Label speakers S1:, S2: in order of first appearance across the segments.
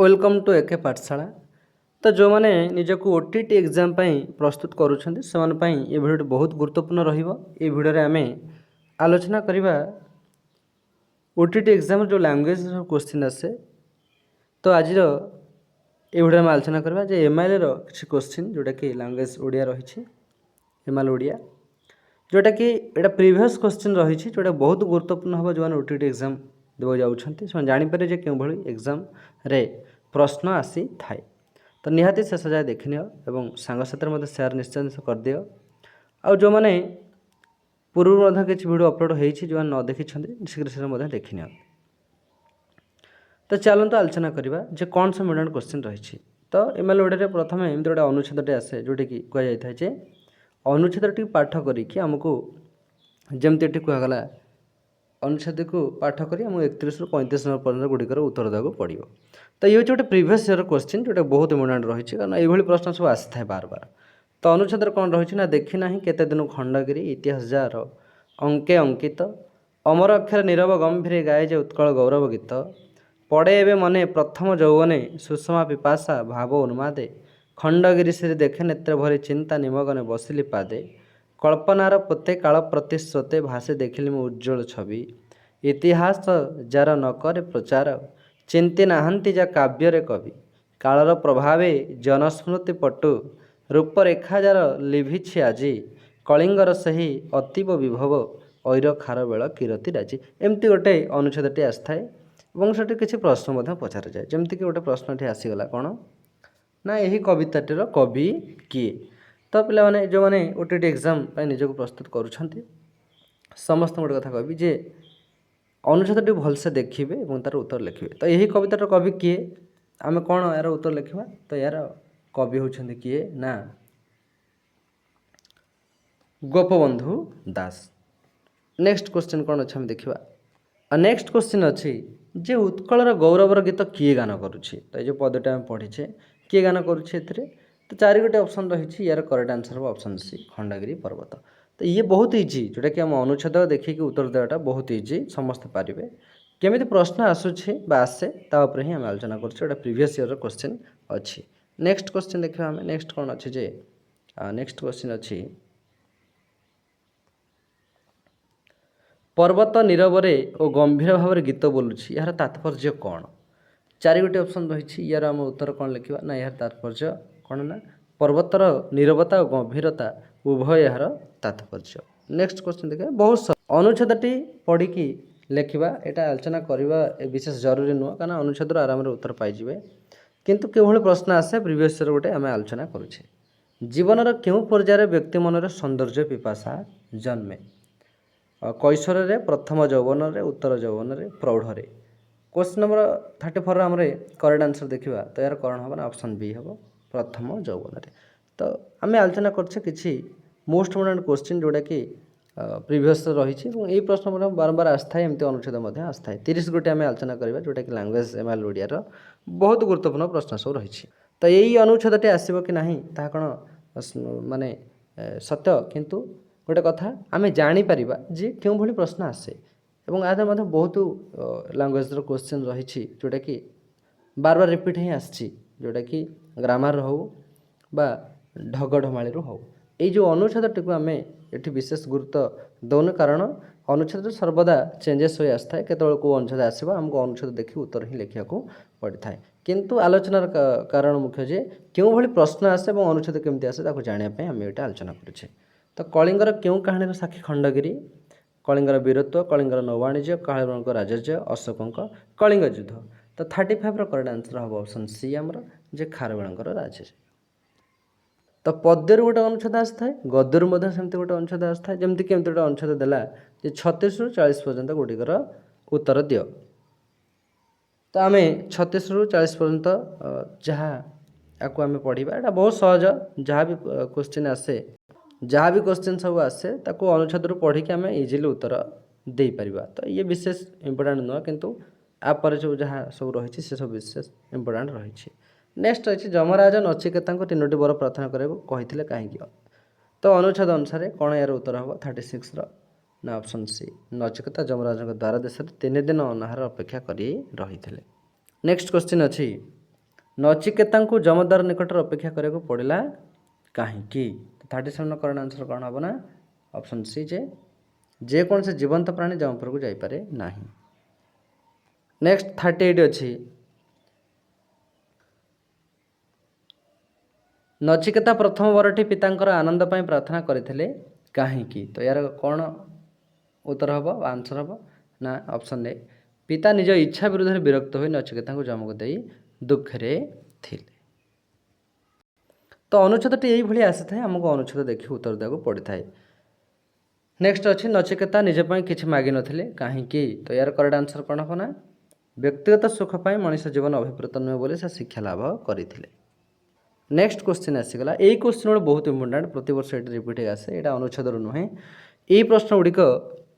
S1: Welcome to एके पाठशाला। तो जो मैंने निजक ओटीटी एग्जाम प्रस्तुत करुँच से ये भिडियो बहुत गुरुत्वपूर्ण भिडियो आम आलोचना करवा ओटीटी एग्जाम जो लैंग्वेज क्वेश्चन आसे। तो आज ये भिडियो में आलोचना करवा एमआईएल किसी क्वेश्चन जोटा कि लैंग्वेज ओडिया रही एमआईएल ओडिया जोटा कि एटा प्रीवियस क्वेश्चन रही जोटा बहुत गुरुत्वपूर्ण हम जो ओटीटी एग्जाम देवा जाऊँच जापर जे क्यों भली एग्जाम रे प्रश्न आसी थाए। तो निहाती शेष जाए देखनी और सांगसाथी सेयार निश्चय करदि आ जो मैंने पूर्व किसी वीडियो अपलोड हो जो न देखी शीघ्र शीघ्र देखनी। तो चलते आलोचना करवा जे कौन सा इम्पोर्टेंट क्वेश्चन रही। तो एमआईएल ओडिया प्रथम एमती गोटे अनुच्छेदटे आसे जोटी कि कहुए अनुच्छेद पाठ करी आमको जमती कहगला अनुच्छेद को पाठ करी 31 ରୁ 35 नंबर पर्यटन गुड़िकर उत्तर देवाक पड़ो। तो ये गोटे प्रीवियस ईयर क्वेश्चन जोटा बहुत इम्पोर्टेंट रही कारण ये प्रश्न सब आसी था बार बार। तो अनुच्छेद कौन रही ना देखी ना केते दिन खंडगिरी इतिहास जार अंके अंकित अमर अक्षर नीरव गंभीर गाए जे उत्कल गौरव गीत पड़े एवं मने प्रथम यौवने सुषमा पिपाशा भाव उन्मादे खंडगिरी श्री देखे नेत्र भरी चिंता निमगने बसिली पादे कल्पनार पोते काल प्रतिश्रोते भाषे देखिली मो उज्ज्वल छवि इतिहास जार न करे प्रचार चिंती नाहांती जा काव्य कवि कालर प्रभावे जनस्मृति पटु रूपरेखा जार लिभिछि आजी कलिंगर सही अतीब विभव ऐर खार बेल किरती राजी। एमती गोटे अनुच्छेदटी आसए और से किसी प्रश्न पचार जाए जमती कि गोटे प्रश्नटी आसीगला कौन ना यही कविताटीर कवि किए। तो पिला माने जो मैंने ओटीटी एग्जाम निजक प्रस्तुत करुँच समस्त गोटे कथा कवि जे अनुच्छेद भलसे देखिए और तार उत्तर लिखे। तो यही कवितार कवि किए आम कौन यार उत्तर लिखा। तो यार कवि होती किए ना गोपबंधु दास। नेक्स्ट क्वेश्चन कौन अच्छे देखा। नेक्स्ट क्वेश्चन अच्छी जे उत्कलर गौरवर गीत किए गान करुँच। तो ये पदटा आम पढ़ीचे किए गान करुँचे। तो चारि गोटे ऑप्शन रही यार करेक्ट आंसर हम ऑप्शन सी खंडगिरी पर्वत। तो ये बहुत इजी जोटा कि आम अनुच्छेद देखिए उत्तर देवाटा बहुत इजी समस्ते पारे केमी प्रश्न आसूँ आसे तापर ही आम आलोचना कर प्रीवियस ईयर क्वेश्चन अच्छी। नेक्स्ट क्वेश्चन देखा आम नेक्स्ट कौन अच्छे जे नेक्स्ट क्वेश्चन अच्छी पर्वत नीरवरे और गंभीर भाव में गीत बोलुछि यार तात्पर्य कौन। चारि गोटे ऑप्शन रही यार आम उत्तर कौन लिखा ना यार तात्पर्य कौन ना पर्वतर नीरवता और गंभीरता उभय यार तात्पर्य। नेक्स्ट क्वेश्चन देखा बहुत अनुच्छेदटी पढ़ी लिखा यहाँ आलोचना करवा विशेष जरूरी नुह कारण अनुच्छेद आराम उत्तर पाइबे किंतु क्यों प्रश्न आसे प्रीवियस ईयर गोटे आम आलोचना करुचे जीवनर क्यों पर्यायर व्यक्ति मनरे सौंदर्य पिपाशा जन्मे कैशोर प्रथम यौवन उत्तर यौवन प्रौढ़। क्वेश्चन नंबर 34 आम करेक्ट आंसर देखा। तो यार कौन हम ऑप्शन बी हम प्रथम यौवन। तो आम आलोचना कर मोस्ट इम्पोर्टेंट क्वेश्चन जोटा कि प्रीवियस रही यही प्रश्न बारंबार आसए एमती अनुच्छेद आसए 30 गोटे आम आलोचना करवा जोटा कि लैंग्वेज एमआईएल ओडियार बहुत गुरुत्वपूर्ण प्रश्न सब रही। तो यही अनुच्छेदटी आसब कि ना ता कौन माने सत्य किंतु गोटे कथा आम जापर जे क्यों भली प्रश्न आसे और आदि बहुत लैंग्वेज क्वेश्चन रही जोटा कि बार बार रिपीट ही आसी जोटा कि ग्रामर हो बा ढगढमाड़ी हो यही जो अनुच्छेदटी को आम ये विशेष गुरुत्व दौन कारण अनुच्छेद सर्वदा चेंजेस हो आसता है केतल को अनुच्छेद आसो आमको अनुच्छेद देखी उत्तर ही लिखा पड़ता है किंतु आलोचनार कारण मुख्य जे क्यों भली प्रश्न आसे और अनुच्छेद केमती आसे जानापी आम ये आलोचना करुचे। तो कलिंगर क्यों कहानी साक्षी खंडगिरी कलिंगर वीरत्व कलिंगर नौवाणिज्य कलिंगर राजर्य अशोकों कलिंग युद्ध। तो 35 करेक्ट आंसर हम ऑप्शन सी आमर जे खारवेलंकर राजर्य। तो पद्यर गोटे अनुच्छेद आसता है गद्यर सेमती गोटे अनुच्छेद आसता है जमती कि गोटे अनुच्छेद देला 36 ରୁ 40 पर्यंत गुड़िकर उत्तर दियो। तो आम 36 ରୁ 40 पर्यंत जहाँ आपको आम पढ़ा यहाँ बहुत सहज जहाँ भी क्वेश्चन आसे जहाँ भी क्वेश्चन सब आसे ताको अनुच्छेद पढ़ी आम इजिली उत्तर दे पार। तो ये विशेष इम्पोर्टेंट नुह किंतु आप सब जहाँ सब रही से सब विशेष इम्पोर्टेंट रही। नेक्स्ट रही जमराज नचिकेता को 3टी वर प्रार्थना करते कहीं। तो अनुच्छेद अनुसार कौन यार उत्तर हम 36 ना ऑप्शन सी नचिकेता जमराज द्वार देश 3 दिन अनाहार अपेक्षा कर रही थे। नेक्स्ट क्वेश्चन अच्छी ନଚିକେତାଙ୍କୁ ଯମଦ୍ୱାର ନିକଟରେ ଅପେକ୍ଷା କରିବାକୁ ପଡ଼ିଲା କାହିଁକି? 37 କରେକ୍ଟ ଆନ୍ସର କ'ଣ ହେବ ନା ଅପସନ୍ ସି ଯେ ଯେକୌଣସି ଜୀବନ୍ତ ପ୍ରାଣୀ ଯମପୁରକୁ ଯାଇପାରେ ନାହିଁ। ନେକ୍ସଟ 38 ଅଛି ନଚିକେତା ପ୍ରଥମ ବରଟି ପିତାଙ୍କର ଆନନ୍ଦ ପାଇଁ ପ୍ରାର୍ଥନା କରିଥିଲେ କାହିଁକି? ତ ଏହାର କ'ଣ ଉତ୍ତର ହେବ ଆନ୍ସର ହେବ ନା ଅପସନ୍ ଏ ପିତା ନିଜ ଇଚ୍ଛା ବିରୁଦ୍ଧରେ ବିରକ୍ତ ହୋଇ ନଚିକେତାଙ୍କୁ ଯମକୁ ଦେଇ ଦୁଃଖରେ ଥିଲେ। ତ ଅନୁଚ୍ଛେଦଟି ଏଇଭଳି ଆସିଥାଏ, ଆମକୁ ଅନୁଚ୍ଛେଦ ଦେଖି ଉତ୍ତର ଦେବାକୁ ପଡ଼ିଥାଏ। ନେକ୍ସଟ ଅଛି ନଚିକେତା ନିଜ ପାଇଁ କିଛି ମାଗିନଥିଲେ କାହିଁକି? ତ ଏହାର କରେକ୍ଟ ଆନ୍ସର କ'ଣ ହେବ ନା ବ୍ୟକ୍ତିଗତ ସୁଖ ପାଇଁ ମଣିଷ ଜୀବନ ଅଭିପ୍ରେତ ନୁହେଁ ବୋଲି ସେ ଶିକ୍ଷା ଲାଭ କରିଥିଲେ। ନେକ୍ସଟ କ୍ୱେଶ୍ଚିନ୍ ଆସିଗଲା, ଏଇ କ୍ୱେଶ୍ଚିନ୍ ଗୁଡ଼ା ବହୁତ ଇମ୍ପୋର୍ଟାଣ୍ଟ, ପ୍ରତିବର୍ଷ ଏଠି ରିପିଟ୍ ଆସେ, ଏଇଟା ଅନୁଚ୍ଛେଦରୁ ନୁହେଁ। ଏଇ ପ୍ରଶ୍ନ ଗୁଡ଼ିକ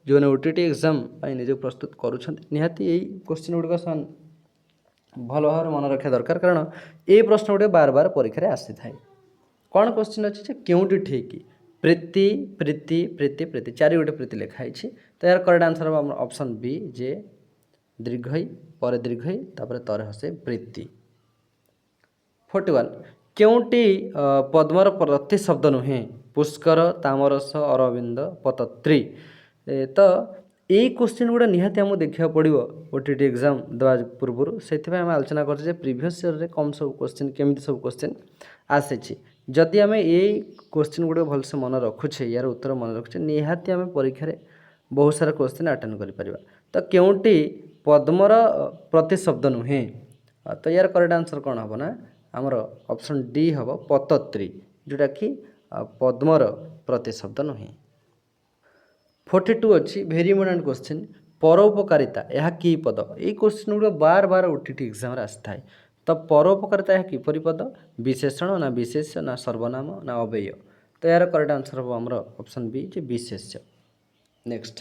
S1: ଯେଉଁମାନେ OTT ଏକ୍ଜାମ୍ ପାଇଁ ନିଜକୁ ପ୍ରସ୍ତୁତ କରୁଛନ୍ତି ନିହାତି ଏଇ କ୍ୱେଶ୍ଚିନ୍ ଗୁଡ଼ିକ ସେମାନେ ଭଲ ଭାବରେ ମନେ ରଖିବା ଦରକାର, କାରଣ ଏଇ ପ୍ରଶ୍ନ ଗୁଡ଼ିକ ବାର ବାର ପରୀକ୍ଷାରେ ଆସିଥାଏ। କ'ଣ କ୍ୱେଶ୍ଚିନ୍ ଅଛି ଯେ କେଉଁଟି ଠିକ୍? ପ୍ରୀତି ପ୍ରୀତି ପ୍ରୀତି ପ୍ରୀତି, ଚାରି ଗୋଟି ପ୍ରୀତି ଲେଖା ହେଇଛି। ତ ଏହାର କରେକ୍ଟ ଆନ୍ସର ହେବ ଆମର ଅପସନ୍ ବି ଯେ ଦୀର୍ଘଇ ପରେ ଦୀର୍ଘଇ ତାପରେ ତରେ ହସେ ପ୍ରୀତି। 41 କେଉଁଟି ପଦ୍ମର ପ୍ରତିଶବ୍ଦ ନୁହେଁ? ପୁଷ୍କର, ତାମରସ, ଅରବିନ୍ଦ, ପତତ୍ରୀ। ତ ଏଇ କ୍ୱେଶ୍ଚିନ୍ ଗୁଡ଼ା ନିହାତି ଆମକୁ ଦେଖିବାକୁ ପଡ଼ିବ OTT ଏକ୍ଜାମ୍ ଦେବା ପୂର୍ବରୁ, ସେଥିପାଇଁ ଆମେ ଆଲୋଚନା କରୁଛେ ଯେ ପ୍ରିଭିୟସ୍ ଇୟର୍ରେ କ'ଣ ସବୁ କ୍ୱେଶ୍ଚିନ୍ କେମିତି ସବୁ କ୍ୱେଶ୍ଚିନ୍ ଆସିଛି। ଯଦି ଆମେ ଏଇ କ୍ୱେଶ୍ଚିନ୍ ଗୁଡ଼ିକ ଭଲସେ ମନେ ରଖୁଛେ, ୟାର ଉତ୍ତର ମନେ ରଖୁଛେ, ନିହାତି ଆମେ ପରୀକ୍ଷାରେ ବହୁତ ସାରା କ୍ୱେଶ୍ଚିନ୍ ଆଟେଣ୍ଡ କରିପାରିବା। ତ କେଉଁଟି ପଦ୍ମର ପ୍ରତିଶବ୍ଦ ନୁହେଁ? ତ ୟାର କରେକ୍ଟ ଆନ୍ସର କ'ଣ ହେବ ନା ଆମର ଅପସନ୍ ଡି ହେବ ପତତ୍ରୀ, ଯେଉଁଟାକି ପଦ୍ମର ପ୍ରତିଶବ୍ଦ ନୁହେଁ। 42 ଅଛି ଭେରି ଇମ୍ପୋର୍ଟାଣ୍ଟ କ୍ୱେଶ୍ଚିନ୍, ପରୋପକାରିତା ଏହା କି ପଦ? ଏଇ କ୍ୱେଶ୍ଚିନ୍ ଗୁଡ଼ିକ ବାର ବାର OTT ଏକ୍ଜାମ୍ରେ ଆସିଥାଏ। ତ ପରୋପକାରିତା ଏହା କିପରି ପଦ? ବିଶେଷଣ ନା ବିଶେଷ୍ୟ ନା ସର୍ବନାମ ନା ଅବ୍ୟୟ? ତ ଏହାର କରେକ୍ଟ ଆନ୍ସର ହେବ ଆମର ଅପସନ୍ ବି ଯେ ବିଶେଷ୍ୟ। ନେକ୍ସଟ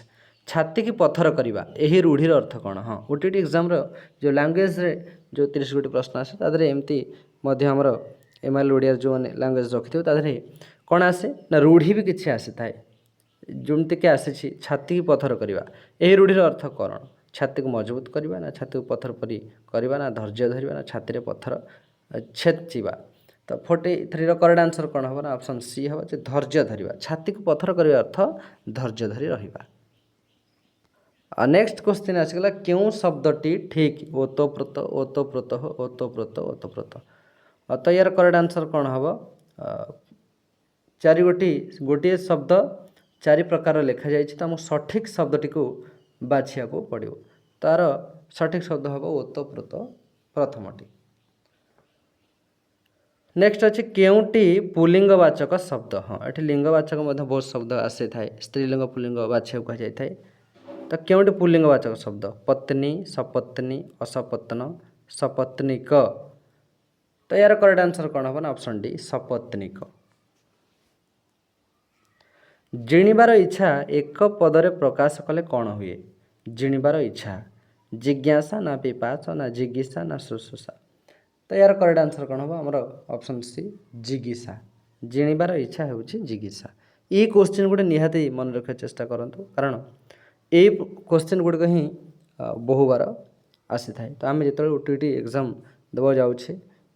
S1: ଛାତିକି ପଥର କରିବା, ଏହି ରୂଢ଼ିର ଅର୍ଥ କ'ଣ? ହଁ OTT ଏକ୍ଜାମ୍ର ଯେଉଁ ଲାଙ୍ଗୁଏଜ୍ରେ ଯେଉଁ 30 ଗୋଟି ପ୍ରଶ୍ନ ଆସେ ତା ଦେହରେ ଏମିତି ମଧ୍ୟ ଆମର MIL ଓଡ଼ିଆରେ ଯେଉଁମାନେ ଲାଙ୍ଗୁଏଜ୍ ରଖିଥିବେ ତା ଦେହରେ କ'ଣ ଆସେ ନା ରୂଢ଼ି ବି କିଛି ଆସିଥାଏ, ଯେମିତିକି ଆସିଛି ଛାତିକି ପଥର କରିବା, ଏହି ରୂଢ଼ିର ଅର୍ଥ କ'ଣ? ଛାତିକୁ ମଜବୁତ କରିବା ନା ଛାତିକୁ ପଥର ପରି କରିବା ନା ଧୈର୍ଯ୍ୟ ଧରିବା ନା ଛାତିରେ ପଥର ଛେଚିବା? ତ 43ର କରେକ୍ଟ ଆନ୍ସର କ'ଣ ହେବ ନା ଅପସନ୍ ସି ହେବ ଯେ ଧୈର୍ଯ୍ୟ ଧରିବା। ଛାତିକୁ ପଥର କରିବା ଅର୍ଥ ଧୈର୍ଯ୍ୟ ଧରି ରହିବା। ନେକ୍ସଟ କ୍ୱେଶ୍ଚିନ୍ ଆସିଗଲା, କେଉଁ ଶବ୍ଦଟି ଠିକ୍? ଓତପ୍ରୋତ, ଓତପ୍ରୋତଃ, ଓତପ୍ରୋତ, ଓତପ୍ରୋତ। ତ ୟାର କରେକ୍ଟ ଆନ୍ସର କ'ଣ ହେବ? ଗୋଟିଏ ଶବ୍ଦ ଚାରି ପ୍ରକାର ଲେଖାଯାଇଛି, ତ ଆମକୁ ସଠିକ୍ ଶବ୍ଦଟିକୁ ବାଛିବାକୁ ପଡ଼ିବ। ତା'ର ସଠିକ୍ ଶବ୍ଦ ହେବ ଓତପ୍ରୋତ ପ୍ରଥମଟି। ନେକ୍ସଟ ଅଛି କେଉଁଟି ପୁଲିଙ୍ଗବାଚକ ଶବ୍ଦ? ହଁ ଏଠି ଲିଙ୍ଗବାଚକ ମଧ୍ୟ ବହୁତ ଶବ୍ଦ ଆସିଥାଏ, ସ୍ତ୍ରୀଲିଙ୍ଗ ପୁଲିଙ୍ଗ ବାଛିବାକୁ କୁହାଯାଇଥାଏ। ତ କେଉଁଟି ପୁଲିଙ୍ଗବାଚକ ଶବ୍ଦ? ପତ୍ନୀ, ସପତ୍ନୀ, ଅସପତ୍ନ, ସପତ୍ନିକ। ତ ଏହାର କରେକ୍ଟ ଆନ୍ସର କ'ଣ ହେବ ନା ଅପସନ୍ ଡି ସପତ୍ନିକ। ଜିଣିବାର ଇଚ୍ଛା ଏକ ପଦରେ ପ୍ରକାଶ କଲେ କ'ଣ ହୁଏ? ଜିଣିବାର ଇଚ୍ଛା, ଜିଜ୍ଞାସା ନା ପିପାସ ନା ଜିଗୀଷା ନା ଶୁଶ୍ରୂଷା? ତ ଏହାର କରେକ୍ଟ ଆନ୍ସର କ'ଣ ହେବ ଆମର ଅପସନ୍ ସି ଜିଗୀଷା। ଜିଣିବାର ଇଚ୍ଛା ହେଉଛି ଜିଗୀଷା। ଏଇ କ୍ୱେଶ୍ଚିନ୍ ଗୁଡ଼ିକ ନିହାତି ମନେ ରଖିବାକୁ ଚେଷ୍ଟା କରନ୍ତୁ, କାରଣ ଏଇ କ୍ୱେଶ୍ଚିନ୍ ଗୁଡ଼ିକ ହିଁ ବହୁବାର ଆସିଥାଏ। ତ ଆମେ ଯେତେବେଳେ OTT ଏକ୍ଜାମ୍ ଦେବାକୁ ଯାଉଛେ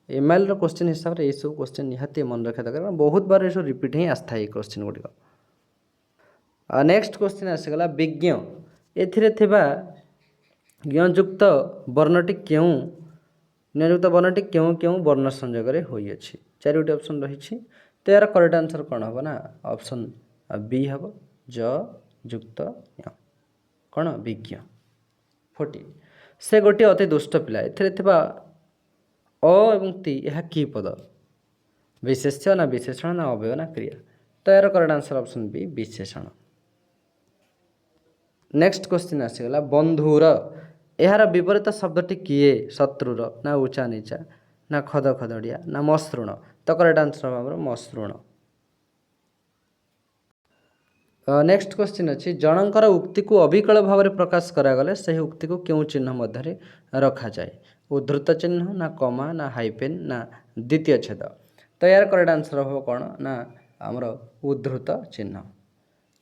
S1: MILର କ୍ୱେଶ୍ଚିନ୍ ହିସାବରେ ଏଇସବୁ କ୍ୱେଶ୍ଚିନ୍ ନିହାତି ମନେ ରଖିବା ଦରକାର, କାରଣ ବହୁତ ବାର ଏସବୁ ରିପିଟ୍ ହିଁ ଆସିଥାଏ ଏଇ କ୍ୱେଶ୍ଚିନ୍ ଗୁଡ଼ିକ। ନେକ୍ସଟ କ୍ୱେଶ୍ଚିନ୍ ଆସିଗଲା ବିଜ୍ଞ, ଏଥିରେ ଥିବା ଜ୍ଞଯୁକ୍ତ ବର୍ଣ୍ଣଟି କେଉଁ କେଉଁ ବର୍ଣ୍ଣ ସଂଯୋଗରେ ହୋଇଅଛି? ଚାରିଗୋଟି ଅପସନ୍ ରହିଛି। ତ ଏହାର କରେକ୍ଟ ଆନ୍ସର କ'ଣ ହେବ ନା ଅପସନ୍ ବି ହେବ ଜ ଯୁକ୍ତ ଜ୍ଞ, କ'ଣ ବିଜ୍ଞ। 40 ସେ ଗୋଟିଏ ଅତି ଦୁଷ୍ଟ ପିଲା, ଏଥିରେ ଥିବା ଅ ଏବଂ ତି ଏହା କି ପଦ? ବିଶେଷ୍ୟ ନା ବିଶେଷଣ ନା ଅବ୍ୟୟ ନା କ୍ରିୟା? ତ ଏହାର କରେକ୍ଟ ଆନ୍ସର ଅପସନ୍ ବି ବିଶେଷଣ। ନେକ୍ସଟ କ୍ୱେଶ୍ଚିନ୍ ଆସିଗଲା ବନ୍ଧୁର, ଏହାର ବିପରୀତ ଶବ୍ଦଟି କିଏ? ଶତ୍ରୁର ନା ଉଚା ନିଚା ନା ଖଦ ଖଦଡ଼ିଆ ନା ମସୃଣ? ତ କରେକ୍ଟ ଆନ୍ସର ହେବ ଆମର ମସୃଣ। ନେକ୍ସଟ କ୍ୱେଶ୍ଚିନ୍ ଅଛି ଜଣଙ୍କର ଉକ୍ତିକୁ ଅବିକଳ ଭାବରେ ପ୍ରକାଶ କରାଗଲେ ସେହି ଉକ୍ତିକୁ କେଉଁ ଚିହ୍ନ ମଧ୍ୟରେ ରଖାଯାଏ? ଉଦ୍ଧୃତ ଚିହ୍ନ ନା କମା ନା ହାଇପେନ୍ ନା ଦ୍ୱିତୀୟ ଛେଦ? ତ ଏହାର କରେକ୍ଟ ଆନ୍ସର ହେବ କ'ଣ ନା ଆମର ଉଦ୍ଧୃତ ଚିହ୍ନ।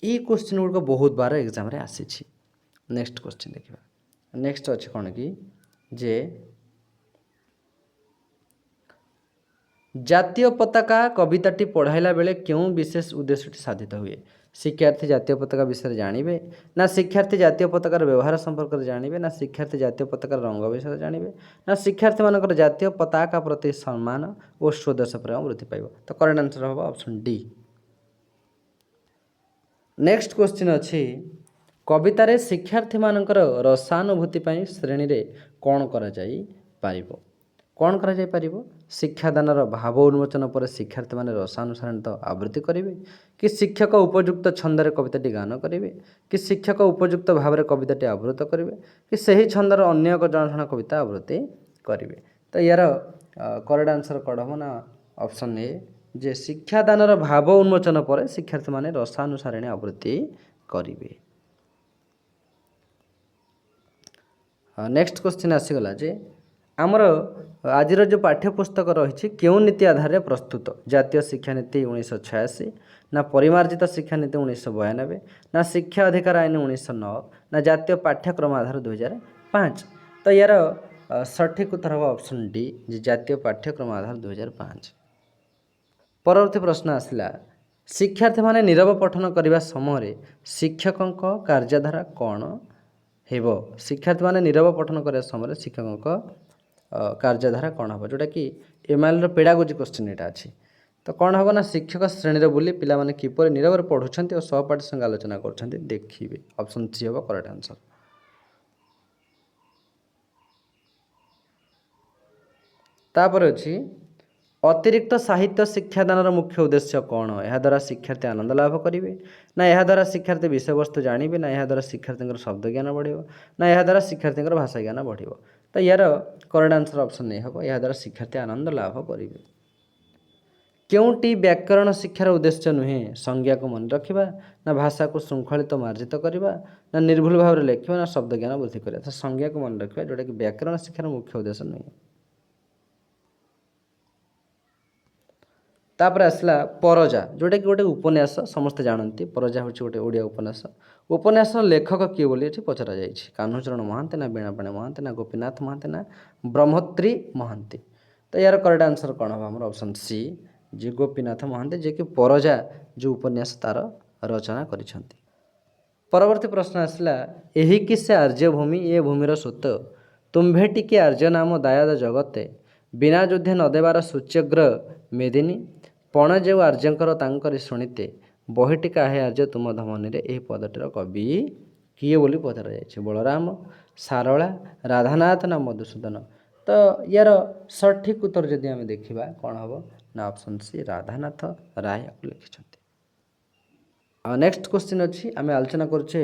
S1: ଏଇ କ୍ୱେଶ୍ଚିନ୍ ଗୁଡ଼ିକ ବହୁତ ବାର ଏକ୍ଜାମ୍ରେ ଆସିଛି। ନେକ୍ସଟ କ୍ୱେଶ୍ଚିନ୍ ଦେଖିବା। ନେକ୍ସଟ ଅଛି କ'ଣ କି ଯେ ଜାତୀୟ ପତାକା କବିତାଟି ପଢ଼ାଇଲା ବେଳେ କେଉଁ ବିଶେଷ ଉଦ୍ଦେଶ୍ୟଟି ସାଧିତ ହୁଏ? ଶିକ୍ଷାର୍ଥୀ ଜାତୀୟ ପତାକା ବିଷୟରେ ଜାଣିବେ, ନା ଶିକ୍ଷାର୍ଥୀ ଜାତୀୟ ପତାକାର ବ୍ୟବହାର ସମ୍ପର୍କରେ ଜାଣିବେ, ନା ଶିକ୍ଷାର୍ଥୀ ଜାତୀୟ ପତାକାର ରଙ୍ଗ ବିଷୟରେ ଜାଣିବେ, ନା ଶିକ୍ଷାର୍ଥୀମାନଙ୍କର ଜାତୀୟ ପତାକା ପ୍ରତି ସମ୍ମାନ ଓ ସ୍ୱଦେଶ ପ୍ରେମ ବୃଦ୍ଧି ପାଇବ? ତ କରେକ୍ଟ ଆନ୍ସର ହେବ ଅପସନ୍ ଡି। ନେକ୍ସଟ କ୍ୱେଶ୍ଚିନ୍ ଅଛି, କବିତାରେ ଶିକ୍ଷାର୍ଥୀମାନଙ୍କର ରସାନୁଭୂତି ପାଇଁ ଶ୍ରେଣୀରେ କ'ଣ କରାଯାଇପାରିବ? କ'ଣ କରାଯାଇପାରିବ? ଶିକ୍ଷାଦାନର ଭାବ ଉନ୍ମୋଚନ ପରେ ଶିକ୍ଷାର୍ଥୀମାନେ ରସାନୁସାରିତ ଆବୃତ୍ତି କରିବେ, କି ଶିକ୍ଷକ ଉପଯୁକ୍ତ ଛନ୍ଦରେ କବିତାଟି ଗାନ କରିବେ, କି ଶିକ୍ଷକ ଉପଯୁକ୍ତ ଭାବରେ କବିତାଟି ଆବୃତ୍ତ କରିବେ, କି ସେହି ଛନ୍ଦର ଅନ୍ୟ ଏକ ଜଣାଶୁଣା କବିତା ଆବୃତ୍ତି କରିବେ? ତ ୟାର କରେକ୍ଟ ଆନ୍ସର କ'ଣ ହେବ ନା ଅପସନ୍ ଏ, ଯେ ଶିକ୍ଷାଦାନର ଭାବ ଉନ୍ମୋଚନ ପରେ ଶିକ୍ଷାର୍ଥୀମାନେ ରସାନୁସାରିଣୀ ଆବୃତ୍ତି କରିବେ। ନେକ୍ସଟ କ୍ୱେଶ୍ଚିନ୍ ଆସିଗଲା ଯେ ଆମର ଆଜିର ଯେଉଁ ପାଠ୍ୟପୁସ୍ତକ ରହିଛି କେଉଁ ନୀତି ଆଧାରରେ ପ୍ରସ୍ତୁତ? ଜାତୀୟ ଶିକ୍ଷାନୀତି 1986, ନା ପରିମାର୍ଜିତ ଶିକ୍ଷାନୀତି 1992, ନା ଶିକ୍ଷା ଅଧିକାର ଆଇନ 1909, ନା ଜାତୀୟ ପାଠ୍ୟକ୍ରମ ଆଧାର 2005? ତ ୟାର ସଠିକ୍ ଉତ୍ତର ହେବ ଅପସନ୍ ଡି, ଯେ ଜାତୀୟ ପାଠ୍ୟକ୍ରମ ଆଧାର 2005। ପରବର୍ତ୍ତୀ ପ୍ରଶ୍ନ ଆସିଲା, ଶିକ୍ଷାର୍ଥୀମାନେ ନୀରବ ପଠନ କରିବା ସମୟରେ ଶିକ୍ଷକଙ୍କ କାର୍ଯ୍ୟଧାରା କ'ଣ ହେବ? ଶିକ୍ଷାର୍ଥୀମାନେ ନୀରବ ପଠନ କରିବା ସମୟରେ ଶିକ୍ଷକଙ୍କ କାର୍ଯ୍ୟଧାରା କ'ଣ ହେବ? ଯେଉଁଟାକି ଏମ୍ଆଇଏଲ୍ର ପେଡାଗୋଜି କ୍ୱେଶ୍ଚିନ୍ ଏଇଟା ଅଛି। ତ କ'ଣ ହେବ ନା ଶିକ୍ଷକ ଶ୍ରେଣୀରେ ବୁଲି ପିଲାମାନେ କିପରି ନୀରବରେ ପଢ଼ୁଛନ୍ତି ଓ ସହପାଠୀ ସଙ୍ଗେ ଆଲୋଚନା କରୁଛନ୍ତି ଦେଖିବେ। ଅପସନ୍ ସି ହେବ କରେକ୍ଟ ଆନ୍ସର। ତାପରେ ଅଛି, ଅତିରିକ୍ତ ସାହିତ୍ୟ ଶିକ୍ଷାଦାନର ମୁଖ୍ୟ ଉଦ୍ଦେଶ୍ୟ କ'ଣ? ଏହାଦ୍ୱାରା ଶିକ୍ଷାର୍ଥୀ ଆନନ୍ଦ ଲାଭ କରିବେ, ନା ଏହାଦ୍ୱାରା ଶିକ୍ଷାର୍ଥୀ ବିଷୟବସ୍ତୁ ଜାଣିବେ, ନା ଏହାଦ୍ୱାରା ଶିକ୍ଷାର୍ଥୀଙ୍କର ଶବ୍ଦ ଜ୍ଞାନ ବଢ଼ିବ, ନା ଏହାଦ୍ୱାରା ଶିକ୍ଷାର୍ଥୀଙ୍କର ଭାଷା ଜ୍ଞାନ ବଢ଼ିବ? ତ ୟାର କରେକ୍ଟ ଆନ୍ସର ଅପସନ୍ ଏ ହେବ, ଏହାଦ୍ୱାରା ଶିକ୍ଷାର୍ଥୀ ଆନନ୍ଦ ଲାଭ କରିବେ। କେଉଁଟି ବ୍ୟାକରଣ ଶିକ୍ଷାର ଉଦ୍ଦେଶ୍ୟ ନୁହେଁ? ସଂଜ୍ଞାକୁ ମନେ ରଖିବା, ନା ଭାଷାକୁ ଶୃଙ୍ଖଳିତ ମାର୍ଜିତ କରିବା, ନା ନିର୍ଭୁଲ ଭାବରେ ଲେଖିବା, ନା ଶବ୍ଦ ଜ୍ଞାନ ବୃଦ୍ଧି କରିବା? ତ ସଂଜ୍ଞାକୁ ମନେ ରଖିବା, ଯେଉଁଟାକି ବ୍ୟାକରଣ ଶିକ୍ଷାର ମୁଖ୍ୟ ଉଦ୍ଦେଶ୍ୟ ନୁହେଁ। ତାପରେ ଆସିଲା ପରଜା, ଯେଉଁଟାକି ଗୋଟେ ଉପନ୍ୟାସ, ସମସ୍ତେ ଜାଣନ୍ତି ପରଜା ହେଉଛି ଗୋଟେ ଓଡ଼ିଆ ଉପନ୍ୟାସ। ଉପନ୍ୟାସର ଲେଖକ କିଏ ବୋଲି ଏଠି ପଚରାଯାଇଛି? କାହ୍ନୁଚରଣ ମହାନ୍ତି, ନା ବୀଣାପାଣି ମହାନ୍ତି, ନା ଗୋପୀନାଥ ମହାନ୍ତି, ନା ବ୍ରହ୍ମତ୍ରୀ ମହାନ୍ତି? ତ ୟାର କରେକ୍ଟ ଆନ୍ସର କ'ଣ ହେବ ଆମର ଅପସନ୍ ସି, ଯେ ଗୋପୀନାଥ ମହାନ୍ତି, ଯିଏକି ପରଜା ଯେଉଁ ଉପନ୍ୟାସ ତାର ରଚନା କରିଛନ୍ତି। ପରବର୍ତ୍ତୀ ପ୍ରଶ୍ନ ଆସିଲା, ଏହି କି ସେ ଆର୍ଯ୍ୟଭୂମି ଏ ଭୂମିର ସ୍ୱତ, ତୁମ୍ଭେ ଟିକେ ଆର୍ଯ୍ୟ ନାମ ଦାୟାଦ ଜଗତେ, ବିନା ଯୁଦ୍ଧେ ନ ଦେବାର ସୂଚ୍ୟଗ୍ର ମେଦିନୀ, ପଣ ଯେଉଁ ଆର୍ଯ୍ୟଙ୍କର ତାଙ୍କରି ଶୁଣିତେ, ବହିଟି କାହେ ଆର୍ଯ୍ୟ ତୁମ ଧମନୀରେ? ଏହି ପଦଟିର କବି କିଏ ବୋଲି ପଚରାଯାଇଛି? ବଳରାମ, ସାରଳା, ରାଧାନାଥ, ନା ମଧୁସୂଦନ? ତ ୟାର ସଠିକ୍ ଉତ୍ତର ଯଦି ଆମେ ଦେଖିବା କ'ଣ ହେବ ନା ଅପସନ୍ ସି, ରାଧାନାଥ ରାୟ ୟାକୁ ଲେଖିଛନ୍ତି। ଆଉ ନେକ୍ସଟ କ୍ୱେଶ୍ଚିନ୍ ଅଛି, ଆମେ ଆଲୋଚନା କରୁଛେ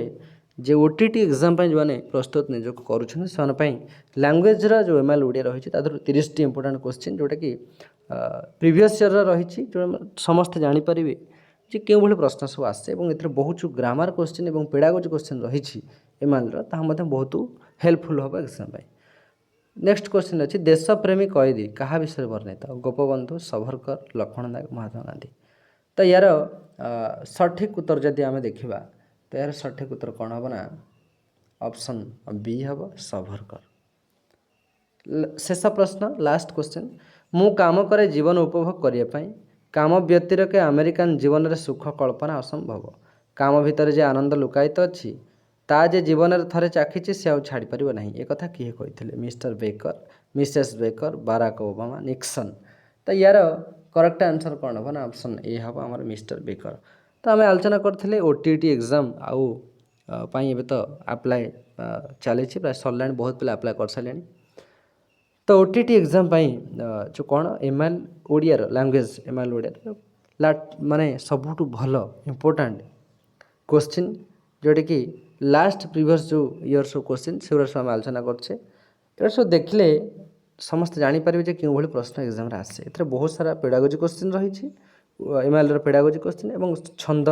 S1: ଯେ OTT ଏକ୍ଜାମ୍ ପାଇଁ ଯେଉଁମାନେ ପ୍ରସ୍ତୁତ ନିଜକୁ କରୁଛନ୍ତି ସେମାନଙ୍କ ପାଇଁ ଲାଙ୍ଗୁଏଜ୍ର ଯେଉଁ ଏମ୍ଆଇଏଲ୍ ଓଡ଼ିଆ ରହିଛି ତା ଦେହରୁ 30ଟି ଇମ୍ପୋର୍ଟାଣ୍ଟ କ୍ୱେଶ୍ଚିନ୍, ଯେଉଁଟାକି ପ୍ରିଭିୟସ୍ ଇୟର୍ର ରହିଛି, ଯେଉଁ ସମସ୍ତେ ଜାଣିପାରିବେ ଯେ କେଉଁଭଳି ପ୍ରଶ୍ନ ସବୁ ଆସେ, ଏବଂ ଏଥିରେ ବହୁତ ଯେଉଁ ଗ୍ରାମାର କ୍ୱେଶ୍ଚିନ୍ ଏବଂ ପେଡାଗୋଜି କ୍ୱେଶ୍ଚିନ୍ ରହିଛି ଏମ୍ଆଇଏଲ୍ର, ତାହା ମଧ୍ୟ ବହୁତ ହେଲ୍ପଫୁଲ୍ ହେବ ଏକ୍ଜାମ୍ ପାଇଁ। ନେକ୍ସଟ କ୍ୱେଶ୍ଚିନ୍ ଅଛି, ଦେଶପ୍ରେମୀ କଏଦୀ କାହା ବିଷୟରେ ବର୍ଣ୍ଣିତ? ଗୋପବନ୍ଧୁ, ସଭରକର, ଲକ୍ଷ୍ମଣ ନାୟକ, ମହାତ୍ମା ଗାନ୍ଧୀ? ତ ୟାର ସଠିକ୍ ଉତ୍ତର ଯଦି ଆମେ ଦେଖିବା ତ ଏହାର ସଠିକ୍ ଉତ୍ତର କ'ଣ ହେବ ନା ଅପସନ୍ ବି ହେବ, ସଭରକର। ଶେଷ ପ୍ରଶ୍ନ, ଲାଷ୍ଟ କ୍ୱେଶ୍ଚିନ୍, ମୁଁ କାମ କରେ ଜୀବନ ଉପଭୋଗ କରିବା ପାଇଁ, କାମ ବ୍ୟତିରେକ ଆମେରିକାନ୍ ଜୀବନରେ ସୁଖ କଳ୍ପନା ଅସମ୍ଭବ, କାମ ଭିତରେ ଯେ ଆନନ୍ଦ ଲୁକାୟିତ ଅଛି ତା ଯେ ଜୀବନରେ ଥରେ ଚାଖିଛି ସେ ଆଉ ଛାଡ଼ିପାରିବ ନାହିଁ। ଏକଥା କିଏ କହିଥିଲେ? ମିଷ୍ଟର ବେକର, ମିସେସ୍ ବେକର, ବାରାକ ଓବାମା, ନିକ୍ସନ୍? ତ ୟାର କରେକ୍ଟ ଆନ୍ସର କ'ଣ ହେବ ନା ଅପସନ୍ ଏ ହେବ ଆମର ମିଷ୍ଟର ବେକର। ତ ଆମେ ଆଲୋଚନା କରିଥିଲେ OTT ଏକ୍ଜାମ୍ ଆଉ ପାଇଁ ଏବେ ତ ଆପ୍ଲାଏ ଚାଲିଛି, ପ୍ରାୟ ସରିଲାଣି, ବହୁତ ପିଲା ଆପ୍ଲାଏ କରିସାରିଲେଣି। ତ OTT ଏକ୍ଜାମ୍ ପାଇଁ ଯେଉଁ କ'ଣ ଏମ୍ଆଇଏଲ୍ ଓଡ଼ିଆର ଲାଙ୍ଗୁଏଜ୍, ଏମ୍ଆଇଏଲ୍ ଓଡ଼ିଆର ମାନେ ସବୁଠୁ ଭଲ ଇମ୍ପୋର୍ଟାଣ୍ଟ କ୍ୱେଶ୍ଚିନ୍, ଯେଉଁଟାକି ଲାଷ୍ଟ ପ୍ରିଭିୟସ୍ ଯେଉଁ ଇୟର୍ ସବୁ କ୍ୱେଶ୍ଚିନ୍ ସେଗୁଡ଼ା ସବୁ ଆମେ ଆଲୋଚନା କରୁଛେ। ଏଗୁଡ଼ା ସବୁ ଦେଖିଲେ ସମସ୍ତେ ଜାଣିପାରିବେ ଯେ କେଉଁଭଳି ପ୍ରଶ୍ନ ଏକ୍ଜାମ୍ରେ ଆସେ। ଏଥିରେ ବହୁତ ସାରା ପେଡାଗୋଜି କ୍ୱେଶ୍ଚିନ୍ ରହିଛି, ଏମ୍ଆଇଏଲ୍ର ପେଡାଗୋଜି କ୍ୱେଶ୍ଚିନ୍, ଏବଂ ଛନ୍ଦ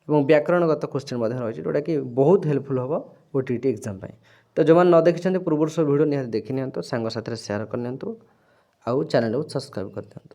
S1: ଏବଂ ବ୍ୟାକରଣଗତ କ୍ୱେଶ୍ଚିନ୍ ମଧ୍ୟ ରହିଛି, ଯେଉଁଟାକି ବହୁତ ହେଲ୍ପଫୁଲ୍ ହେବ OTT ଏକ୍ଜାମ୍ ପାଇଁ। ତ ଯେଉଁମାନେ ନ ଦେଖିଛନ୍ତି ପୂର୍ବରୁ ସବୁ ଭିଡ଼ିଓ ନିହାତି ଦେଖିନିଅନ୍ତୁ, ସାଙ୍ଗସାଥିରେ ସେୟାର କରିନିଅନ୍ତୁ, ଆଉ ଚ୍ୟାନେଲକୁ ସବସ୍କ୍ରାଇବ୍ କରିଦିଅନ୍ତୁ।